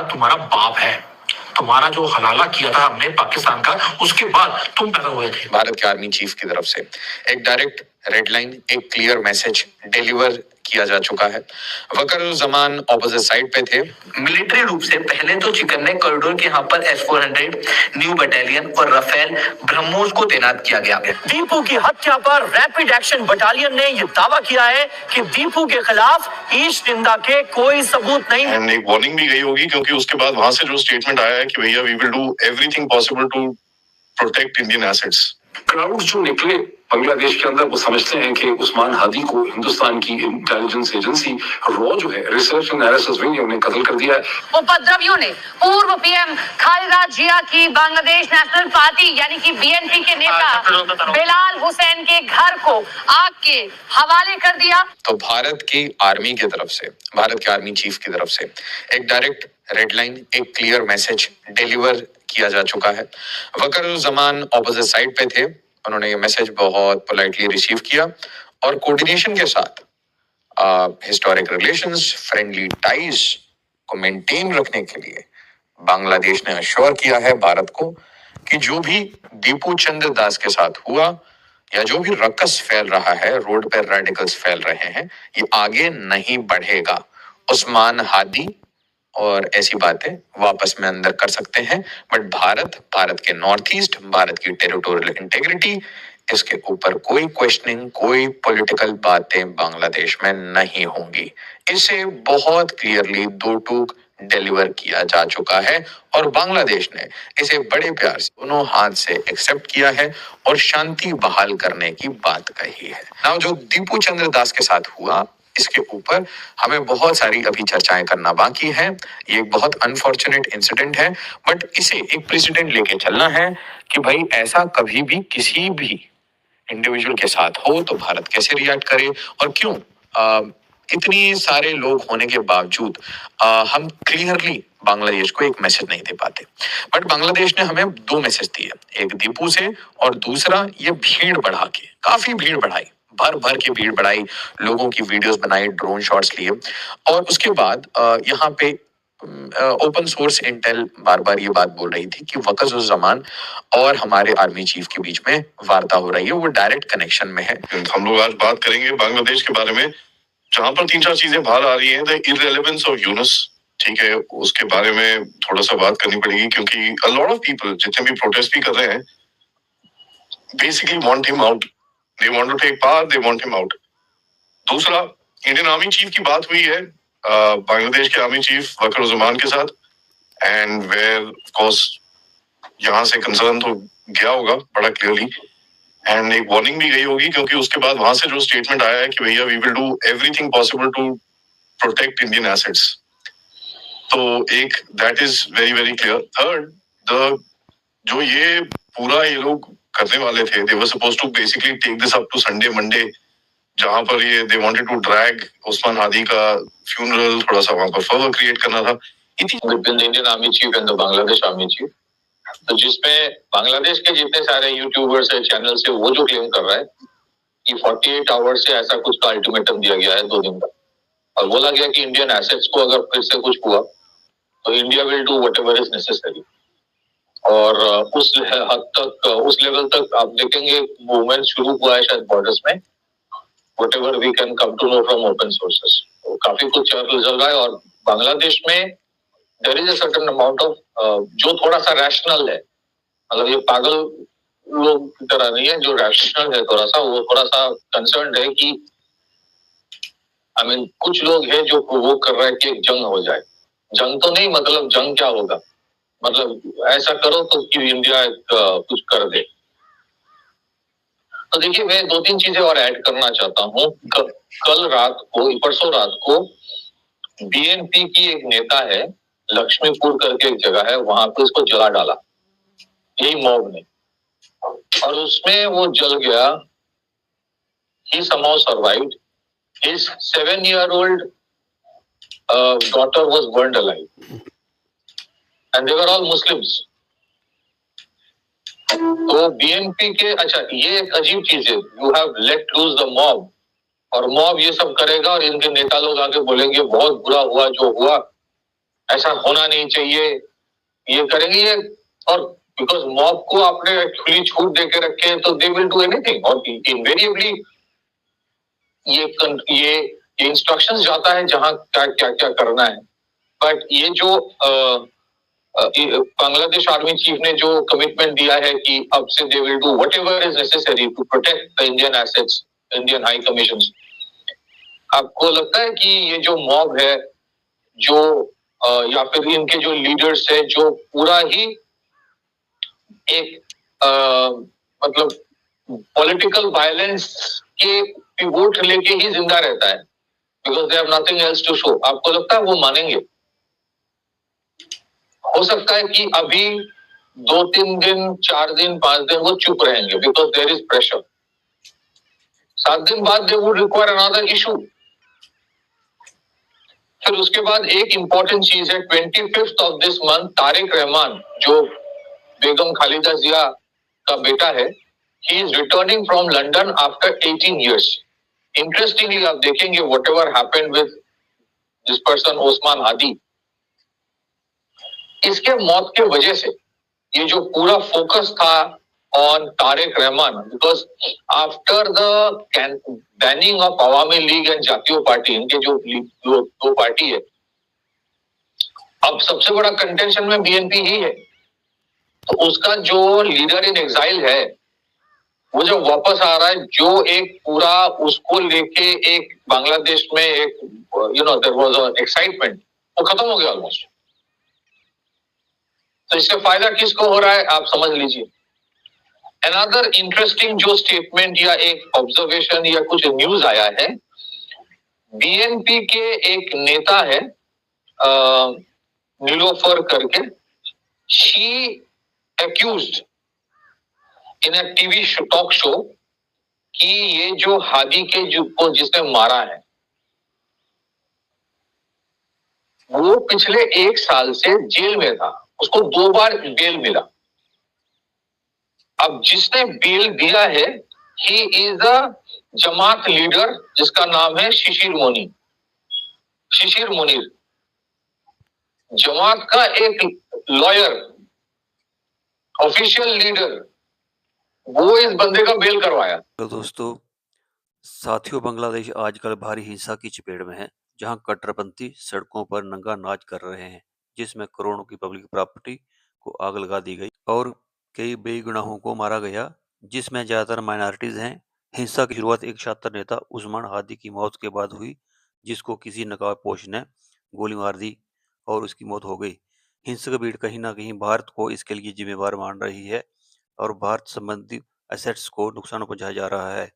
तुम्हारा बाप है। तुम्हारा जो हलाला किया था हमने पाकिस्तान का, उसके बाद तुम पैदा हुए थे। भारत के आर्मी चीफ की तरफ से एक डायरेक्ट रेडलाइन, एक क्लियर मैसेज डिलीवर किया जा चुका है। वकरुज़्ज़मान ऑपोजिट साइड पे थे। मिलिट्री रूप से पहले तो चिकन ने कॉरिडोर के यहाँ पर S-400 न्यू बटालियन और राफेल ब्रह्मोस को तैनात किया गया। दीपू की हत्या पर रैपिड एक्शन बटालियन ने यह दावा किया है कि दीपू के खिलाफ ईश निंदा के कोई सबूत नहीं है। एक वार्निंग भी गई होगी, क्योंकि उसके बाद वहां से जो स्टेटमेंट आया है कि भैया we will do everything possible to protect Indian assets. Crowd जो निकले बांग्लादेश के अंदर, वो समझते हैं कि उस्मान हादी को हिंदुस्तान की इंटेलिजेंस एजेंसी रॉ जो है रिसर्च एंड एनालिसिस विंग ने उन्हें कत्ल कर दिया है। उपद्रवियों ने पूर्व पीएम खालिदा जिया की बांग्लादेश नेशनल पार्टी यानी कि बीएनपी के नेता बिलाल हुसैन के घर को आग के हवाले कर दिया। तो भारत की आर्मी की तरफ से, भारत के आर्मी चीफ की तरफ से एक डायरेक्ट रेडलाइन, एक क्लियर मैसेज डिलीवर किया जा चुका है। वकरुज़्ज़मान ऑपोजिट साइड पे थे, उन्होंने ये मैसेज बहुत पोलाइटली रिसीव किया और कोऑर्डिनेशन के साथ हिस्टोरिक रिलेशंस, फ्रेंडली टाइज को मेंटेन रखने के लिए बांग्लादेश ने अश्योर किया है भारत को कि जो भी दीपू चंद्र दास के साथ हुआ या जो भी रकस फैल रहा है, रोड पर रेडिकल्स फैल रहे हैं, ये आगे नहीं बढ़ेगा। उस्मान हादी और ऐसी बातें वापस में अंदर कर सकते हैं, बट भारत के नॉर्थ ईस्ट, भारत की टेरिटोरियल इंटेग्रिटी, इसके ऊपर कोई क्वेश्चनिंग, कोई पॉलिटिकल बातें बांग्लादेश में नहीं होंगी। इसे बहुत क्लियरली दो टूक डिलीवर किया जा चुका है और बांग्लादेश ने इसे बड़े प्यार से दोनों हाथ से एक्सेप्ट किया है और शांति बहाल करने की बात कही है। नाउ जो दीपू चंद्र दास के साथ हुआ, इसके ऊपर हमें बहुत सारी अभी चर्चाएं करना बाकी है। ये एक बहुत अनफॉर्चुनेट इंसिडेंट है, बट इसे एक प्रेसिडेंट लेके चलना है कि भाई ऐसा कभी भी किसी भी इंडिविजुअल के साथ हो तो भारत कैसे रिएक्ट करे और क्यों इतनी सारे लोग होने के बावजूद हम क्लियरली बांग्लादेश को एक मैसेज नहीं दे पाते। बट बांग्लादेश ने हमें दो मैसेज दिए, एक दीपू से और दूसरा ये भीड़ बढ़ा के, काफी भीड़ बढ़ाई, भर भर के भीड़ बढ़ाई, लोगों की वीडियोस बनाई, ड्रोन शॉट्स लिए और उसके बाद यहाँ पे ओपन सोर्स इंटेल बार बार ये बात बोल रही थी कि वकरुज़्ज़मान और हमारे आर्मी चीफ के बीच में वार्ता हो रही है, वो डायरेक्ट कनेक्शन में है। हम लोग आज बात करेंगे बांग्लादेश के बारे में, जहां पर 3-4 चीजें बाहर आ रही हैं। द इररिलेवेंस ऑफ यूनुस, ठीक है, उसके बारे में थोड़ा सा बात करनी पड़ेगी, क्योंकि अ लॉट ऑफ पीपल जितने भी प्रोटेस्ट भी कर रहे हैं basically want him out, they want to take power, they want him out. दूसरा, इंडियन आर्मी चीफ की बात हुई है बांग्लादेश के आर्मी चीफ वकरुज़्ज़मान के साथ, एंड वेयर ऑफ कोर्स यहाँ से कंसर्न तो गया होगा बड़ा क्लियरली, एंड एक वार्निंग भी गई होगी, क्योंकि उसके बाद वहां से जो स्टेटमेंट आया है कि भैया we will do everything possible to protect Indian assets. तो एक that is very very clear. Third, the जो ये पूरा ये लोग करने वाले थे, they were supposed to basically take this up to Sunday Monday, जहां पर ये they wanted to drag Usman Hadi का फ्यूनरल थोड़ा सा वहां पर फर्दर क्रिएट करना था। Between the Indian army cheap and the Bangladesh army chief, तो जिसमें बांग्लादेश के जितने सारे यूट्यूबर्स है, चैनल्स है, वो जो क्लेम कर रहा है कि 48 आवर्स से ऐसा कुछ का अल्टीमेटम दिया गया है 2 दिन का, और बोला गया कि इंडियन एसेट्स को अगर फिर से कुछ हुआ तो India will do whatever is necessary. और उस हद तक, उस लेवल तक आप देखेंगे मूवमेंट शुरू हुआ है शायद बॉर्डर्स में, whatever we can come to know from open sources. तो काफी कुछ चल रहा है और बांग्लादेश में there is a certain amount of जो थोड़ा सा रैशनल है, मतलब ये पागल लोग की तरह नहीं है, जो रैशनल है थोड़ा सा, वो थोड़ा सा कंसर्न है कि आई मीन कुछ लोग हैं जो प्रोवोक कर रहे हैं कि एक जंग हो जाए। जंग तो नहीं, मतलब जंग क्या होगा, मतलब ऐसा करो तो कि इंडिया कुछ कर दे। तो देखिए, मैं 2-3 चीजें और ऐड करना चाहता हूँ। कल रात को, परसों रात को बीएनपी की एक नेता है, लक्ष्मीपुर करके एक जगह है, वहां पे उसको जला डाला यही मॉब ने, और उसमें वो जल गया। He somehow survived. His 7-year-old daughter was burned alive, and they were all Muslims. तो बीएनपी के, अच्छा ये एक अजीब चीज है, you have let lose the mob, और मॉब ये सब करेगा और इनके नेता लोग आके बोलेंगे बहुत बुरा हुआ जो हुआ, ऐसा होना नहीं चाहिए, ये करेंगे ये। और बिकॉज मॉब को आपने खुली छूट दे के रखे हैं तो दे विल डू एनीथिंग, और इनवेरिएबली ये इंस्ट्रक्शंस जाता है जहां क्या क्या क्या करना है। बट ये जो बांग्लादेश आर्मी चीफ ने जो कमिटमेंट दिया है कि अब से they will do whatever is necessary to protect the Indian assets, Indian high commissions, आपको लगता है कि ये जो मॉब है, जो या फिर इनके जो लीडर्स है, जो पूरा ही एक मतलब पॉलिटिकल वायलेंस के पिवोट लेके ही जिंदा रहता है, because they have nothing else to show, आपको लगता है वो मानेंगे? हो सकता है कि अभी 2-3 दिन, 4 दिन, 5 दिन वो चुप रहेंगे बिकॉज देयर इज प्रेशर। 7 दिन बाद they would require another issue. फिर उसके बाद एक इंपॉर्टेंट चीज है, 25th of this month Tarique Rahman जो बेगम खालिदा जिया का बेटा है, he is returning from London after 18 years। Interestingly आप देखेंगे whatever happened with this person Osman Hadi, इसके मौत के वजह से ये जो पूरा फोकस था on Tariq Rahman, because after the banning of Awami league and जातीय पार्टी, इनके जो दो पार्टी है, अब सबसे बड़ा कंटेंशन में बीएनपी ही है। तो उसका जो लीडर इन एग्जाइल है वो जब वापस आ रहा है, जो एक पूरा उसको लेके एक बांग्लादेश में एक देयर वाज अ एक्साइटमेंट, वो खत्म हो गया ऑलमोस्ट। तो इससे फायदा किसको हो रहा है आप समझ लीजिए। अनदर इंटरेस्टिंग जो स्टेटमेंट या एक ऑब्जर्वेशन या कुछ न्यूज आया है, बीएनपी के एक नेता है नीलोफर करके, she accused in a TV talk show कि ये जो हादी के को जिसने मारा है वो पिछले 1 साल से जेल में था, उसको 2 बार बेल मिला। अब जिसने बेल दिया है he is a Jamaat leader जिसका नाम है शिशिर मुनीर, जमात का एक लॉयर, ऑफिशियल लीडर, वो इस बंदे का बेल करवाया। तो दोस्तों साथियों, बांग्लादेश आजकल भारी हिंसा की चपेट में है, जहां कट्टरपंथी सड़कों पर नंगा नाच कर रहे हैं, जिसमें करोड़ों की पब्लिक प्रॉपर्टी को आग लगा दी गई और कई बेगुनाहों को मारा गया, जिसमें ज्यादातर माइनॉरिटीज हैं। हिंसा की शुरुआत एक शातिर नेता उस्मान हादी की मौत के बाद हुई, जिसको किसी नकाबपोश ने गोली मार दी और उसकी मौत हो गई। हिंसक भीड़ कहीं ना कहीं भारत को इसके लिए जिम्मेवार मान रही है और भारत संबंधी एसेट्स को नुकसान पहुंचाया जा रहा है।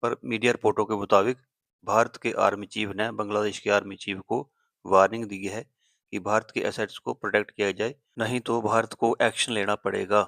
पर मीडिया रिपोर्टों के मुताबिक भारत के आर्मी चीफ ने बांग्लादेश के आर्मी चीफ को वार्निंग दी है कि भारत के एसेट्स को प्रोटेक्ट किया जाए, नहीं तो भारत को एक्शन लेना पड़ेगा।